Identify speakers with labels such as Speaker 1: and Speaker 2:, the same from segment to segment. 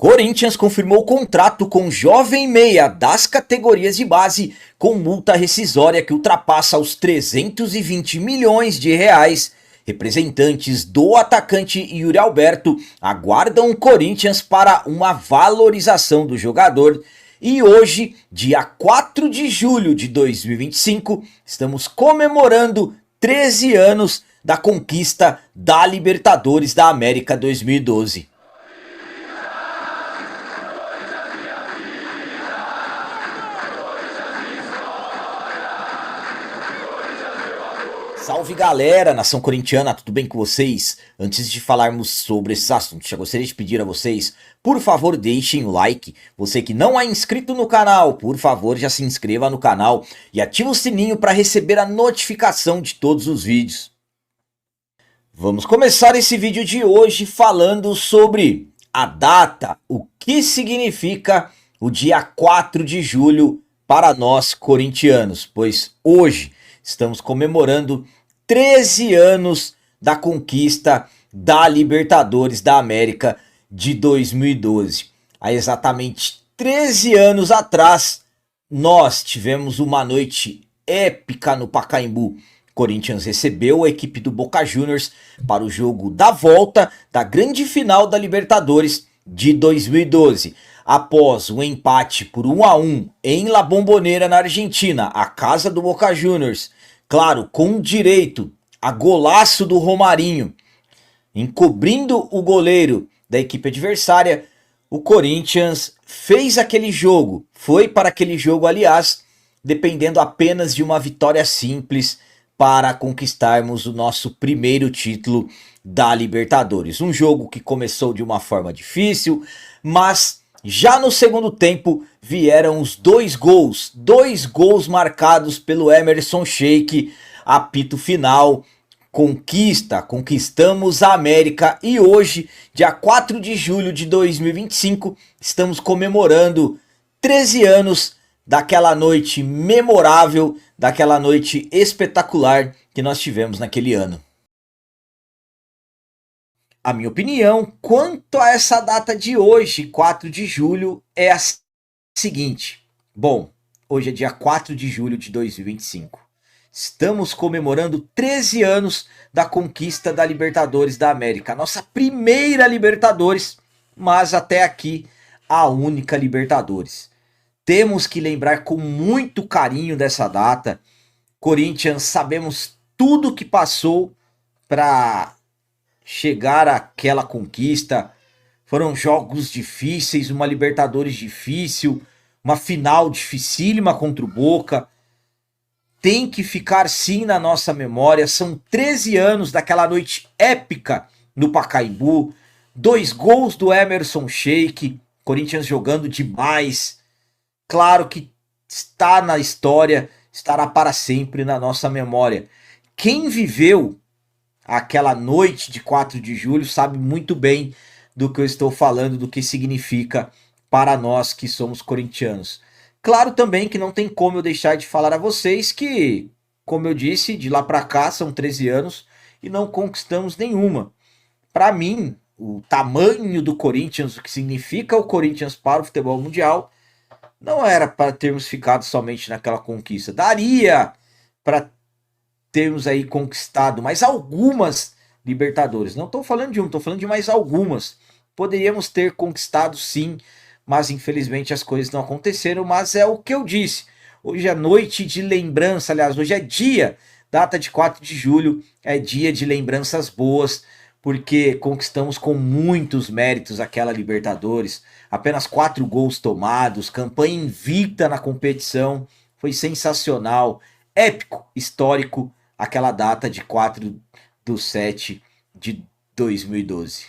Speaker 1: Corinthians confirmou o contrato com jovem meia das categorias de base com multa rescisória que ultrapassa os 320 milhões de reais. Representantes do atacante Yuri Alberto aguardam o Corinthians para uma valorização do jogador. E hoje, dia 4 de julho de 2025, estamos comemorando 13 anos da conquista da Libertadores da América 2012. Salve galera, nação corintiana, tudo bem com vocês? Antes de falarmos sobre esses assuntos, já gostaria de pedir a vocês, por favor deixem o like. Você que não é inscrito no canal, por favor já se inscreva no canal e ative o sininho para receber a notificação de todos os vídeos. Vamos começar esse vídeo de hoje falando sobre a data, o que significa o dia 4 de julho para nós corintianos, pois hoje estamos comemorando 13 anos da conquista da Libertadores da América de 2012. Há exatamente 13 anos atrás, nós tivemos uma noite épica no Pacaembu. Corinthians recebeu a equipe do Boca Juniors para o jogo da volta da grande final da Libertadores de 2012. Após o empate por 1-1 em La Bombonera, na Argentina, a casa do Boca Juniors, claro, com direito a golaço do Romarinho, encobrindo o goleiro da equipe adversária, o Corinthians fez aquele jogo, foi para aquele jogo, aliás, dependendo apenas de uma vitória simples para conquistarmos o nosso primeiro título da Libertadores. Um jogo que começou de uma forma difícil, mas já no segundo tempo vieram os dois gols marcados pelo Emerson Sheik, apito final, conquistamos a América e hoje, dia 4 de julho de 2025, estamos comemorando 13 anos daquela noite memorável, daquela noite espetacular que nós tivemos naquele ano. A minha opinião quanto a essa data de hoje, 4 de julho, é a seguinte. Bom, hoje é dia 4 de julho de 2025. Estamos comemorando 13 anos da conquista da Libertadores da América. Nossa primeira Libertadores, mas até aqui a única Libertadores. Temos que lembrar com muito carinho dessa data. Corinthians, sabemos tudo que passou para chegar àquela conquista. Foram jogos difíceis, uma Libertadores difícil, uma final dificílima contra o Boca. Tem que ficar sim na nossa memória. São 13 anos daquela noite épica no Pacaembu. 2 gols do Emerson Sheik, Corinthians jogando demais. Claro que está na história, estará para sempre na nossa memória. Quem viveu aquela noite de 4 de julho sabe muito bem do que eu estou falando, do que significa para nós que somos corintianos. Claro também que não tem como eu deixar de falar a vocês que, como eu disse, de lá para cá são 13 anos e não conquistamos nenhuma. Para mim, o tamanho do Corinthians, o que significa o Corinthians para o futebol mundial, não era para termos ficado somente naquela conquista. Daria para termos aí conquistado mais algumas Libertadores. Não estou falando de estou falando de mais algumas. Poderíamos ter conquistado sim, mas infelizmente as coisas não aconteceram. Mas é o que eu disse. Hoje é noite de lembrança, aliás, hoje é dia, data de 4 de julho, é dia de lembranças boas, porque conquistamos com muitos méritos aquela Libertadores. Apenas 4 gols tomados, campanha invicta na competição, foi sensacional, épico, histórico, aquela data de 4/7 de 2012.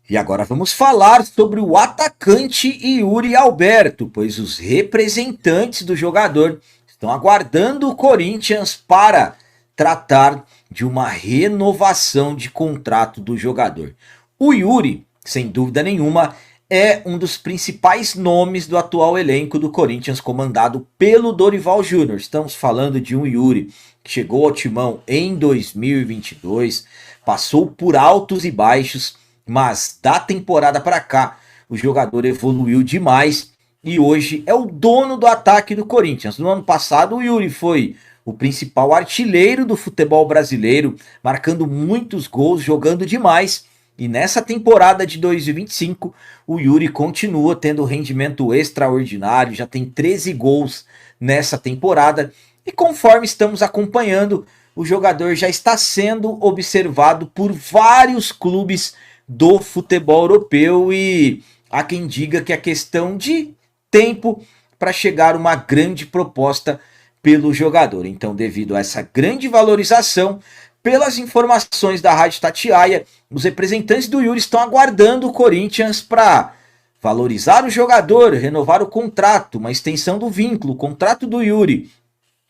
Speaker 1: E agora vamos falar sobre o atacante Yuri Alberto, pois os representantes do jogador estão aguardando o Corinthians para tratar de uma renovação de contrato do jogador. O Yuri, sem dúvida nenhuma, é um dos principais nomes do atual elenco do Corinthians, comandado pelo Dorival Júnior. Estamos falando de um Yuri que chegou ao timão em 2022, passou por altos e baixos, Mas da temporada para cá, o jogador evoluiu demais e hoje é o dono do ataque do Corinthians. No ano passado, o Yuri foi o principal artilheiro do futebol brasileiro, marcando muitos gols, jogando demais. E nessa temporada de 2025, o Yuri continua tendo rendimento extraordinário, já tem 13 gols nessa temporada. E conforme estamos acompanhando, o jogador já está sendo observado por vários clubes do futebol europeu e há quem diga que é questão de tempo para chegar uma grande proposta pelo jogador. Então, devido a essa grande valorização, pelas informações da Rádio Tatiaia, os representantes do Yuri estão aguardando o Corinthians para valorizar o jogador, renovar o contrato, uma extensão do vínculo, o contrato do Yuri.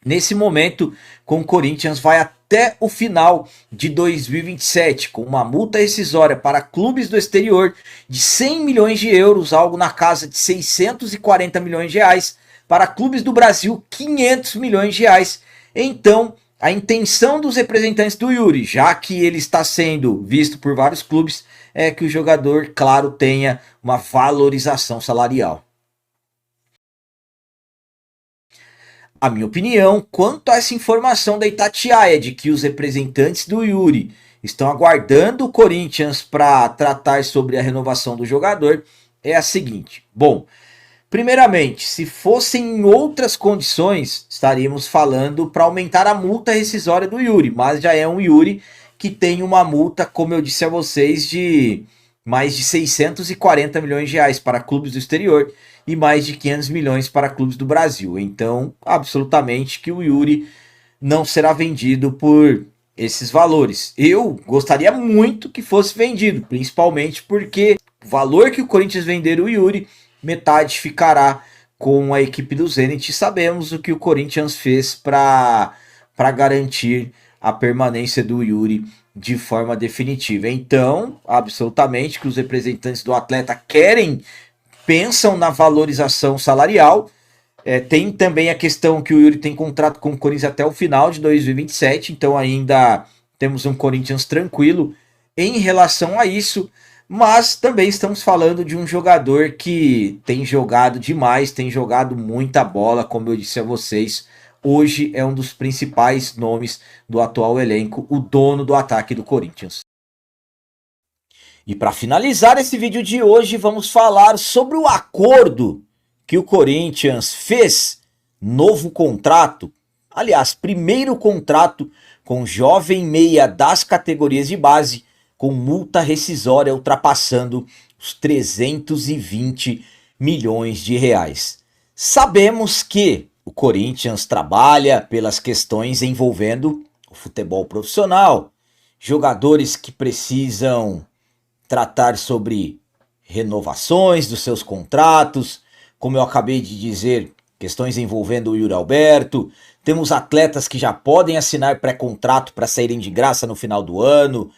Speaker 1: Nesse momento, com o Corinthians vai até o final de 2027, com uma multa rescisória para clubes do exterior de 100 milhões de euros, algo na casa de 640 milhões de reais, para clubes do Brasil, 500 milhões de reais. Então, a intenção dos representantes do Yuri, já que ele está sendo visto por vários clubes, é que o jogador, claro, tenha uma valorização salarial. A minha opinião quanto a essa informação da Itatiaia de que os representantes do Yuri estão aguardando o Corinthians para tratar sobre a renovação do jogador é a seguinte. Bom, primeiramente, se fossem em outras condições, estaríamos falando para aumentar a multa rescisória do Yuri, mas já é um Yuri que tem uma multa, como eu disse a vocês, de mais de 640 milhões de reais para clubes do exterior e mais de 500 milhões para clubes do Brasil. Então, absolutamente que o Yuri não será vendido por esses valores. Eu gostaria muito que fosse vendido, principalmente porque o valor que o Corinthians vender o Yuri, metade ficará com a equipe do Zenit. Sabemos o que o Corinthians fez para garantir a permanência do Yuri de forma definitiva. Então, absolutamente que os representantes do atleta pensam na valorização salarial. Tem também a questão que o Yuri tem contrato com o Corinthians até o final de 2027, então ainda temos um Corinthians tranquilo em relação a isso, mas também estamos falando de um jogador que tem jogado demais, tem jogado muita bola, como eu disse a vocês, hoje é um dos principais nomes do atual elenco, o dono do ataque do Corinthians. E para finalizar esse vídeo de hoje, vamos falar sobre o acordo que o Corinthians fez, novo contrato, aliás, primeiro contrato com jovem meia das categorias de base, com multa rescisória ultrapassando os 320 milhões de reais. Sabemos que o Corinthians trabalha pelas questões envolvendo o futebol profissional, jogadores que precisam tratar sobre renovações dos seus contratos, como eu acabei de dizer, questões envolvendo o Yuri Alberto. Temos atletas que já podem assinar pré-contrato para saírem de graça no final do ano.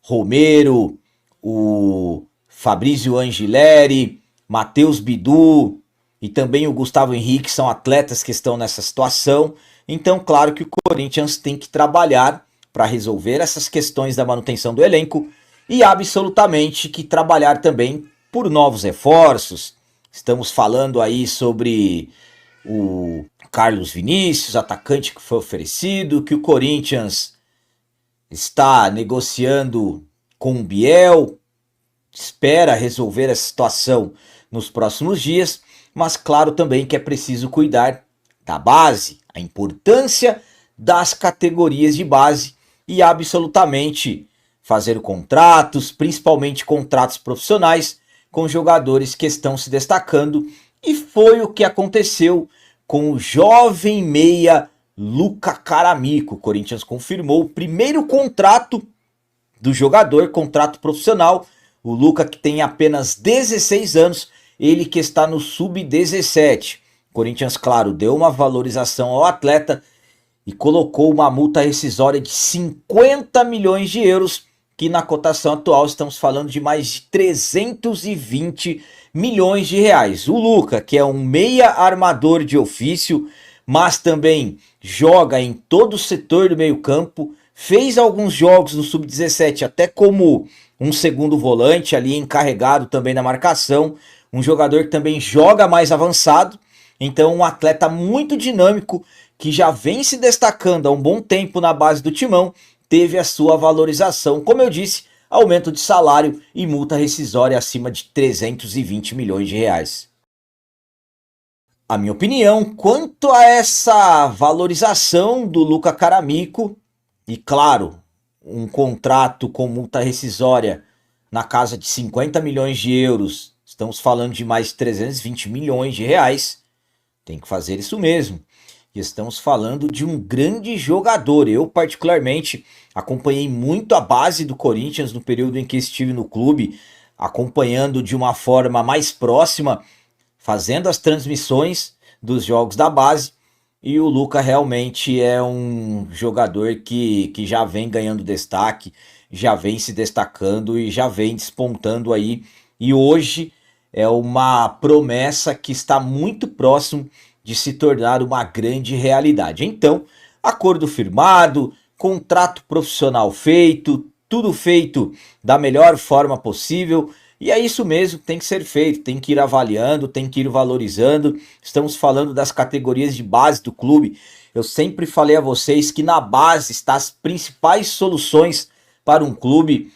Speaker 1: Romero, o Fabrício Angileri, Matheus Bidu e também o Gustavo Henrique são atletas que estão nessa situação. Então, claro que o Corinthians tem que trabalhar para resolver essas questões da manutenção do elenco e absolutamente que trabalhar também por novos reforços. Estamos falando aí sobre o Carlos Vinícius, atacante que foi oferecido, que o Corinthians está negociando com o Biel, espera resolver essa situação nos próximos dias, mas claro também que é preciso cuidar da base, a importância das categorias de base e absolutamente fazer contratos, principalmente contratos profissionais, com jogadores que estão se destacando, e foi o que aconteceu com o jovem meia Luca Caramico. O Corinthians confirmou o primeiro contrato do jogador, contrato profissional. O Luca, que tem apenas 16 anos, ele que está no sub-17. O Corinthians, claro, deu uma valorização ao atleta e colocou uma multa rescisória de 50 milhões de euros, que na cotação atual estamos falando de mais de 320 milhões de reais. O Luca, que é um meia armador de ofício, mas também joga em todo o setor do meio campo, fez alguns jogos no Sub-17 até como um segundo volante ali, encarregado também da marcação, um jogador que também joga mais avançado, então um atleta muito dinâmico que já vem se destacando há um bom tempo na base do Timão, teve a sua valorização, como eu disse, aumento de salário e multa rescisória acima de 320 milhões de reais. A minha opinião quanto a essa valorização do Luca Caramico, e claro, um contrato com multa rescisória na casa de 50 milhões de euros, estamos falando de mais 320 milhões de reais, tem que fazer isso mesmo. E estamos falando de um grande jogador. Eu, particularmente, acompanhei muito a base do Corinthians no período em que estive no clube, acompanhando de uma forma mais próxima, fazendo as transmissões dos jogos da base. E o Luca realmente é um jogador que já vem ganhando destaque, já vem se destacando e já vem despontando aí. E hoje é uma promessa que está muito próximo de se tornar uma grande realidade. Então, acordo firmado, contrato profissional feito, tudo feito da melhor forma possível. E é isso mesmo que tem que ser feito, tem que ir avaliando, tem que ir valorizando. Estamos falando das categorias de base do clube. Eu sempre falei a vocês que na base estão as principais soluções para um clube.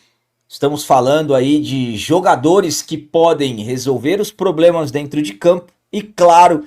Speaker 1: Estamos falando aí de jogadores que podem resolver os problemas dentro de campo e, claro,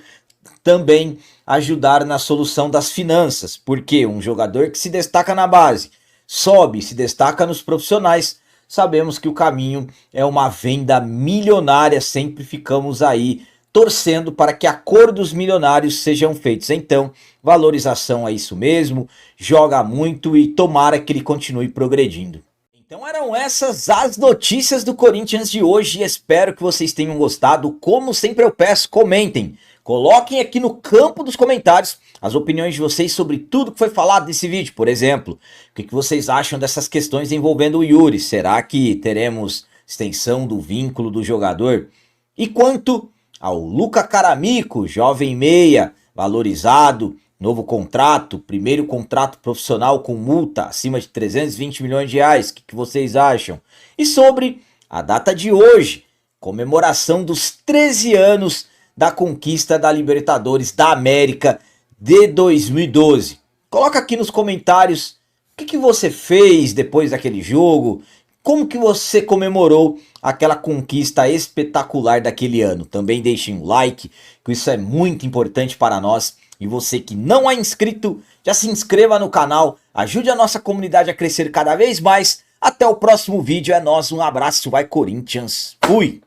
Speaker 1: também ajudar na solução das finanças, porque um jogador que se destaca na base, sobe, se destaca nos profissionais, sabemos que o caminho é uma venda milionária, sempre ficamos aí torcendo para que acordos milionários sejam feitos. Então, valorização é isso mesmo, joga muito e tomara que ele continue progredindo. Então eram essas as notícias do Corinthians de hoje, espero que vocês tenham gostado. Como sempre eu peço, comentem, coloquem aqui no campo dos comentários as opiniões de vocês sobre tudo que foi falado nesse vídeo. Por exemplo, o que vocês acham dessas questões envolvendo o Yuri? Será que teremos extensão do vínculo do jogador? E quanto ao Luca Caramico, jovem meia, valorizado, novo contrato, primeiro contrato profissional com multa acima de 320 milhões de reais, o que vocês acham? E sobre a data de hoje, comemoração dos 13 anos da conquista da Libertadores da América de 2012. Coloca aqui nos comentários o que você fez depois daquele jogo, como que você comemorou aquela conquista espetacular daquele ano. Também deixem um like, que isso é muito importante para nós. E você que não é inscrito, já se inscreva no canal, ajude a nossa comunidade a crescer cada vez mais. Até o próximo vídeo, é nóis, um abraço, vai Corinthians, fui!